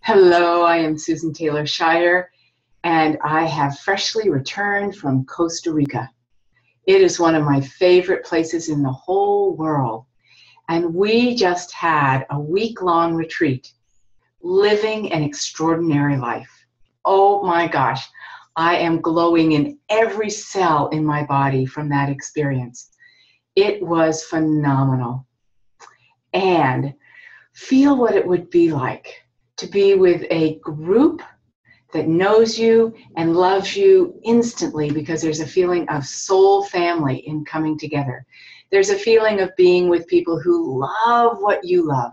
Hello, I am Susan Taylor Shire, and I have freshly returned from Costa Rica. It is one of my favorite places in the whole world, and we just had a week-long retreat, living an extraordinary life. Oh my gosh, I am glowing in every cell in my body from that experience. It was phenomenal. And feel what it would be like to be with a group that knows you and loves you instantly, because there's a feeling of soul family in coming together. There's a feeling of being with people who love what you love,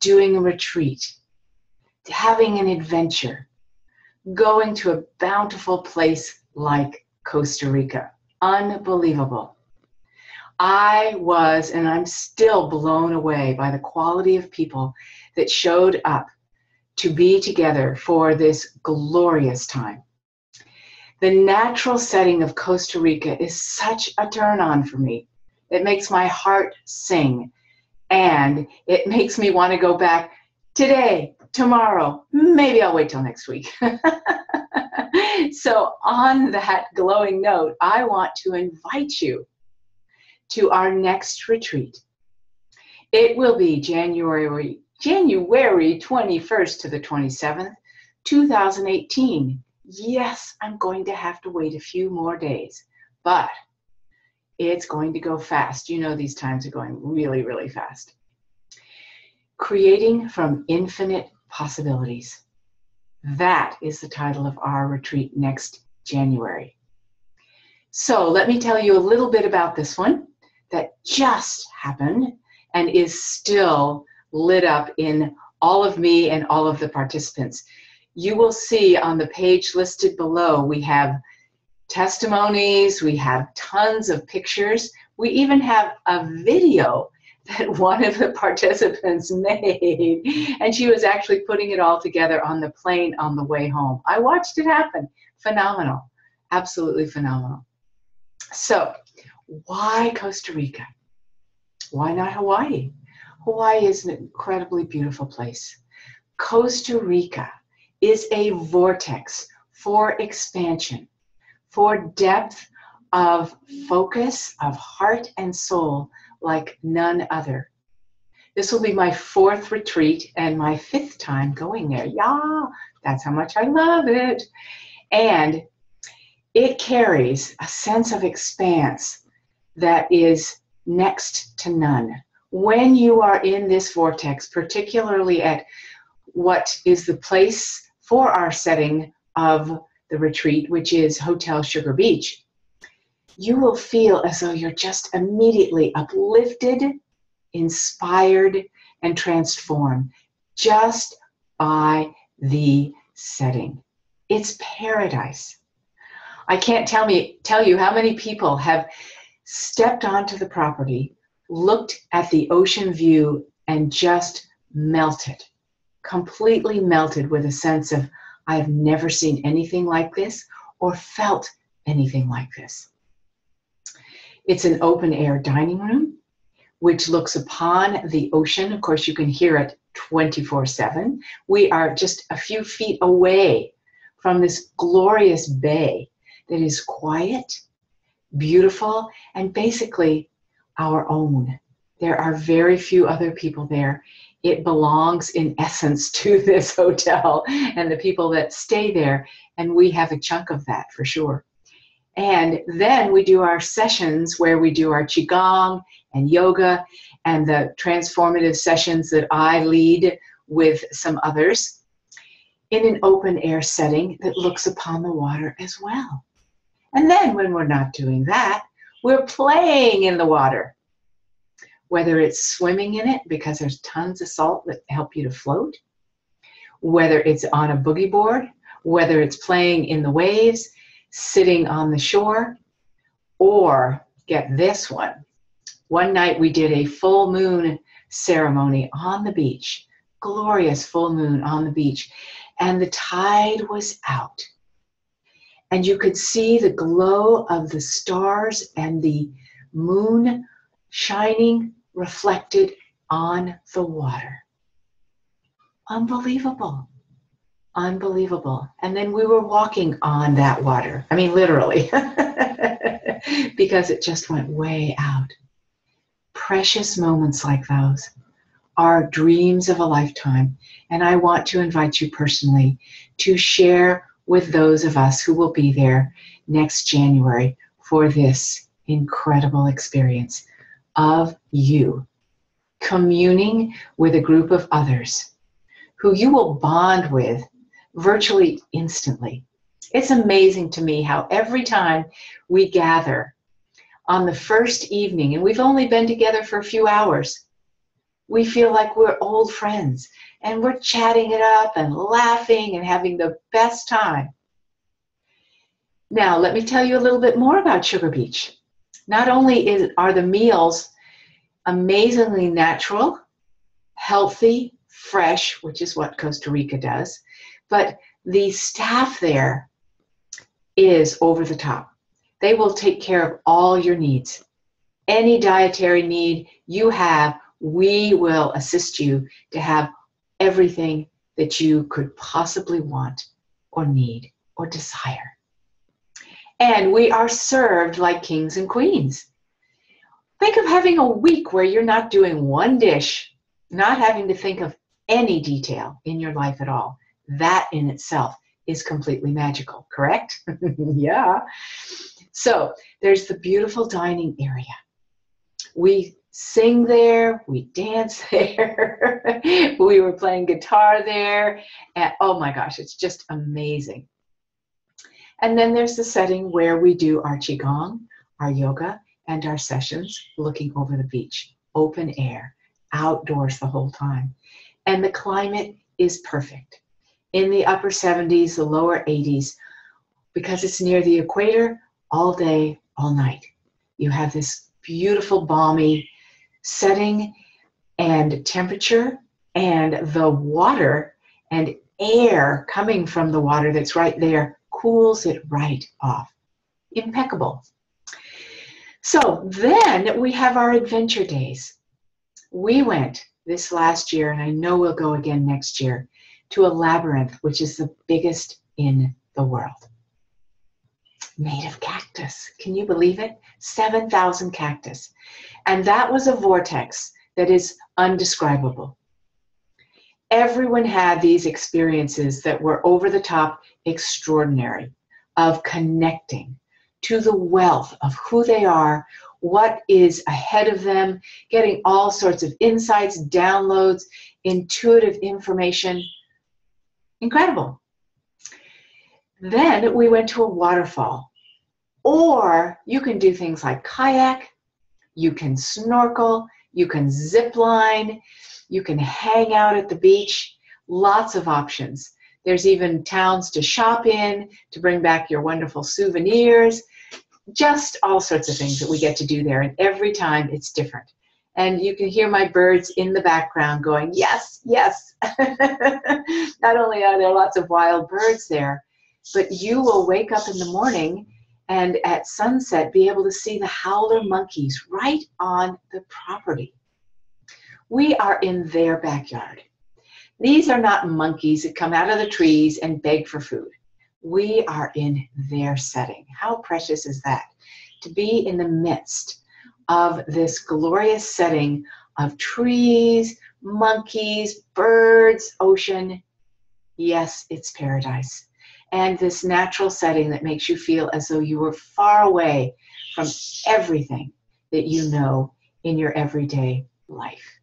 doing a retreat, having an adventure, going to a bountiful place like Costa Rica. Unbelievable. I was, and I'm still blown away by the quality of people that showed up to be together for this glorious time. The natural setting of Costa Rica is such a turn on for me. It makes my heart sing, and it makes me want to go back today, tomorrow, maybe I'll wait till next week. So on that glowing note, I want to invite you to our next retreat. It will be January 21st to the 27th, 2018. Yes, I'm going to have to wait a few more days, but it's going to go fast. You know, these times are going really, really fast. Creating from Infinite Possibilities. That is the title of our retreat next January. So let me tell you a little bit about this one that just happened and is still lit up in all of me and all of the participants. You will see on the page listed below, we have testimonies, we have tons of pictures, we even have a video that one of the participants made, and she was actually putting it all together on the plane on the way home. I watched it happen. Phenomenal. Absolutely phenomenal. So, why Costa Rica? Why not Hawaii? Hawaii is an incredibly beautiful place. Costa Rica is a vortex for expansion, for depth of focus, of heart and soul like none other. This will be my 4th retreat and my 5th time going there. Yeah, that's how much I love it. And it carries a sense of expanse that is next to none. When you are in this vortex, particularly at what is the place for our setting of the retreat, which is Hotel Sugar Beach, you will feel as though you're just immediately uplifted, inspired, and transformed just by the setting. It's paradise. I can't tell you how many people have stepped onto the property, looked at the ocean view, and just melted, completely melted with a sense of, I've never seen anything like this or felt anything like this. It's an open air dining room, which looks upon the ocean. Of course, you can hear it 24/7. We are just a few feet away from this glorious bay that is quiet, beautiful, and basically our own. There are very few other people there. It belongs in essence to this hotel and the people that stay there, and we have a chunk of that for sure. And then we do our sessions where we do our Qigong and yoga and the transformative sessions that I lead with some others in an open air setting that looks upon the water as well. And then when we're not doing that, we're playing in the water, whether it's swimming in it because there's tons of salt that help you to float, whether it's on a boogie board, whether it's playing in the waves, sitting on the shore, or get this one. One night we did a full moon ceremony on the beach, glorious full moon on the beach, and the tide was out. And you could see the glow of the stars and the moon shining reflected on the water. Unbelievable. Unbelievable. And then we were walking on that water. I mean, literally, because it just went way out. Precious moments like those are dreams of a lifetime. And I want to invite you personally to share with those of us who will be there next January for this incredible experience of you communing with a group of others who you will bond with virtually instantly. It's amazing to me how every time we gather on the first evening, and we've only been together for a few hours, we feel like we're old friends and we're chatting it up and laughing and having the best time. Now, let me tell you a little bit more about Sugar Beach. Not only are the meals amazingly natural, healthy, fresh, which is what Costa Rica does, but the staff there is over the top. They will take care of all your needs. Any dietary need you have, we will assist you to have everything that you could possibly want or need or desire. And we are served like kings and queens. Think of having a week where you're not doing one dish, not having to think of any detail in your life at all. That in itself is completely magical, correct? Yeah. So there's the beautiful dining area. We sing there, we dance there, we were playing guitar there, and oh my gosh, it's just amazing. And then there's the setting where we do our Qigong, our yoga, and our sessions looking over the beach, open air, outdoors the whole time. And the climate is perfect. In the upper 70s, the lower 80s, because it's near the equator, all day, all night. You have this beautiful, balmy setting and temperature, and the water and air coming from the water that's right there cools it right off. Impeccable. So then we have our adventure days. We went this last year, and I know we'll go again next year, to a labyrinth, which is the biggest in the world. Made of cactus. Can you believe it? 7,000 cactus. And that was a vortex that is undescribable. Everyone had these experiences that were over the top extraordinary, of connecting to the wealth of who they are, what is ahead of them, getting all sorts of insights, downloads, intuitive information. Incredible. Then we went to a waterfall. Or you can do things like kayak, you can snorkel, you can zip line, you can hang out at the beach. Lots of options. There's even towns to shop in, to bring back your wonderful souvenirs. Just all sorts of things that we get to do there. And every time it's different. And you can hear my birds in the background going, yes, yes. Not only are there lots of wild birds there, but you will wake up in the morning and at sunset be able to see the howler monkeys right on the property. We are in their backyard. These are not monkeys that come out of the trees and beg for food. We are in their setting. How precious is that? To be in the midst of this glorious setting of trees, monkeys, birds, ocean. Yes, it's paradise. And this natural setting that makes you feel as though you were far away from everything that you know in your everyday life.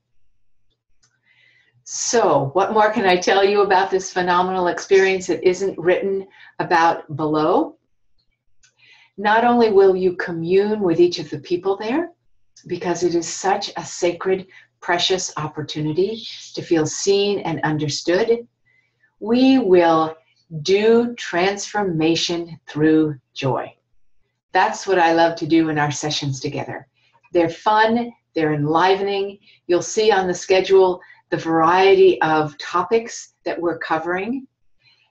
So, what more can I tell you about this phenomenal experience that isn't written about below? Not only will you commune with each of the people there, because it is such a sacred, precious opportunity to feel seen and understood, we will do transformation through joy. That's what I love to do in our sessions together. They're fun, they're enlivening. You'll see on the schedule the variety of topics that we're covering.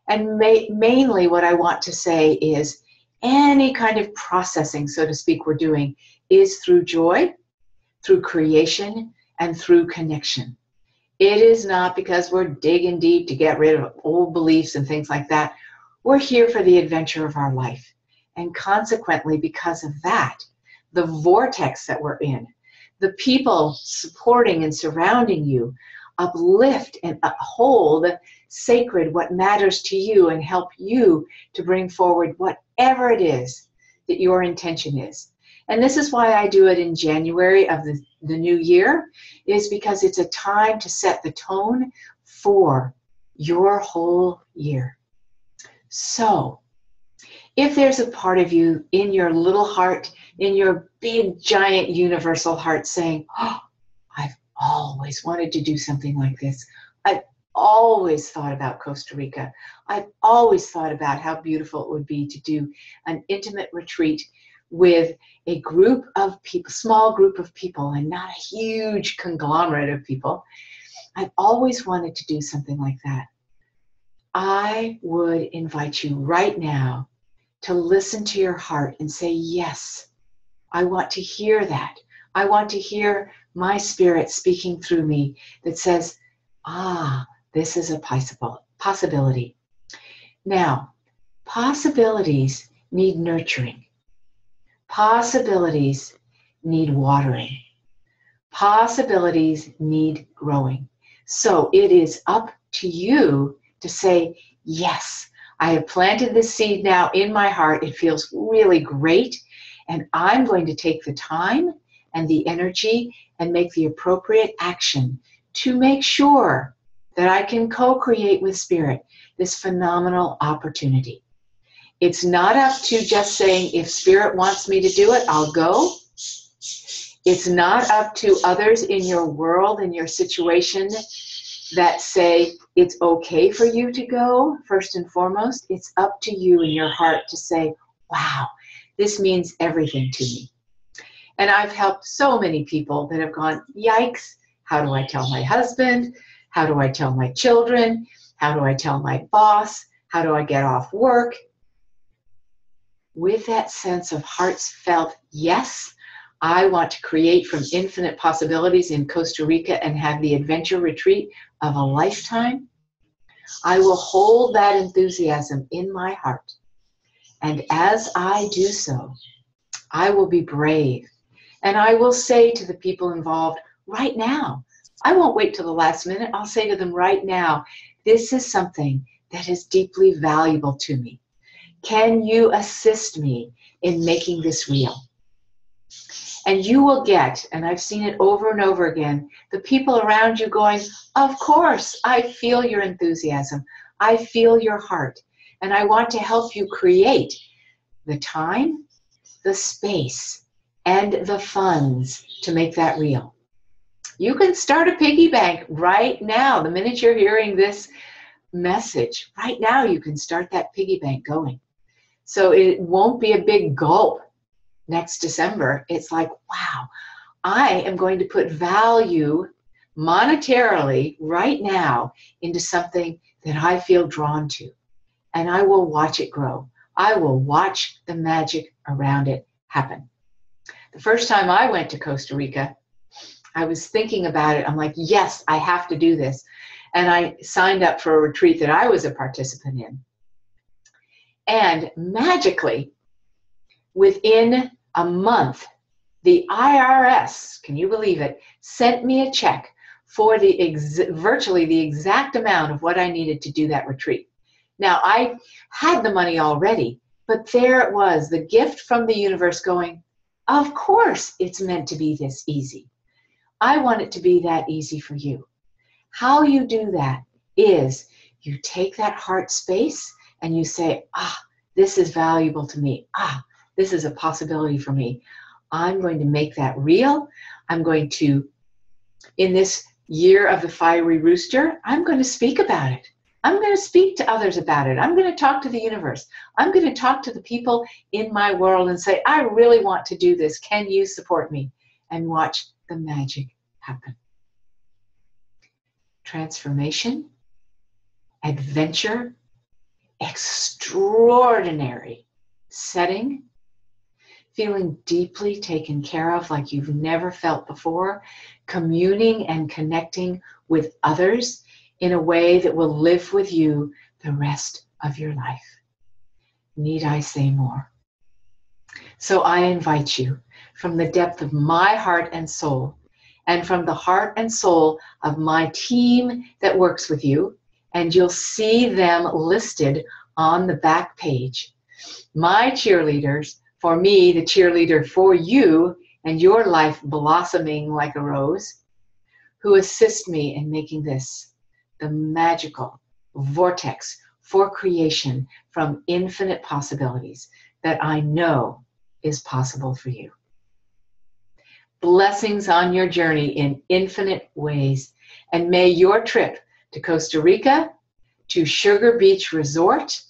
And mainly what I want to say is any kind of processing, so to speak, we're doing is through joy, through creation, and through connection. It is not because we're digging deep to get rid of old beliefs and things like that. We're here for the adventure of our life. And consequently, because of that, the vortex that we're in, the people supporting and surrounding you, uplift and uphold sacred what matters to you and help you to bring forward whatever it is that your intention is. And this is why I do it in January of the new year, is because it's a time to set the tone for your whole year. So, if there's a part of you in your little heart, in your big, giant, universal heart saying, oh, I've always wanted to do something like this. I've always thought about Costa Rica. I've always thought about how beautiful it would be to do an intimate retreat with a group of people, small group of people, and not a huge conglomerate of people. I've always wanted to do something like that. I would invite you right now to listen to your heart and say, yes, I want to hear that. I want to hear my spirit speaking through me that says, this is a possibility. Now, possibilities need nurturing. Possibilities need watering. Possibilities need growing. So it is up to you to say, yes, I have planted this seed now in my heart. It feels really great. And I'm going to take the time and the energy and make the appropriate action to make sure that I can co-create with Spirit this phenomenal opportunity. It's not up to just saying, if Spirit wants me to do it, I'll go. It's not up to others in your world, in your situation, that say it's okay for you to go. First and foremost, it's up to you in your heart to say, wow, this means everything to me. And I've helped so many people that have gone, yikes, how do I tell my husband? How do I tell my children? How do I tell my boss? How do I get off work? With that sense of heartfelt, yes, I want to create from infinite possibilities in Costa Rica and have the adventure retreat of a lifetime, I will hold that enthusiasm in my heart. And as I do so, I will be brave. And I will say to the people involved right now, I won't wait till the last minute. I'll say to them right now, this is something that is deeply valuable to me. Can you assist me in making this real? And you will get, and I've seen it over and over again, the people around you going, of course, I feel your enthusiasm. I feel your heart. And I want to help you create the time, the space, and the funds to make that real. You can start a piggy bank right now. The minute you're hearing this message, right now you can start that piggy bank going. So it won't be a big gulp next December. It's like, wow, I am going to put value monetarily right now into something that I feel drawn to. And I will watch it grow. I will watch the magic around it happen. The first time I went to Costa Rica, I was thinking about it. I'm like, yes, I have to do this. And I signed up for a retreat that I was a participant in. And magically, within a month, the IRS, can you believe it, sent me a check for virtually the exact amount of what I needed to do that retreat. Now, I had the money already, but there it was, the gift from the universe going, of course it's meant to be this easy. I want it to be that easy for you. How you do that is you take that heart space and you say, this is valuable to me. This is a possibility for me. I'm going to make that real. I'm going to, in this year of the fiery rooster, I'm going to speak about it. I'm going to speak to others about it. I'm going to talk to the universe. I'm going to talk to the people in my world and say, I really want to do this. Can you support me? And watch the magic happen. Transformation, adventure, extraordinary setting, feeling deeply taken care of like you've never felt before, communing and connecting with others in a way that will live with you the rest of your life. Need I say more? So I invite you from the depth of my heart and soul, and from the heart and soul of my team that works with you, and you'll see them listed on the back page. My cheerleaders, for me, the cheerleader for you and your life blossoming like a rose, who assist me in making this the magical vortex for creation from infinite possibilities that I know is possible for you. Blessings on your journey in infinite ways, and may your trip to Costa Rica, to Sugar Beach Resort,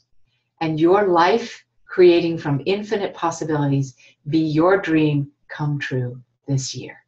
and your life creating from infinite possibilities be your dream come true this year.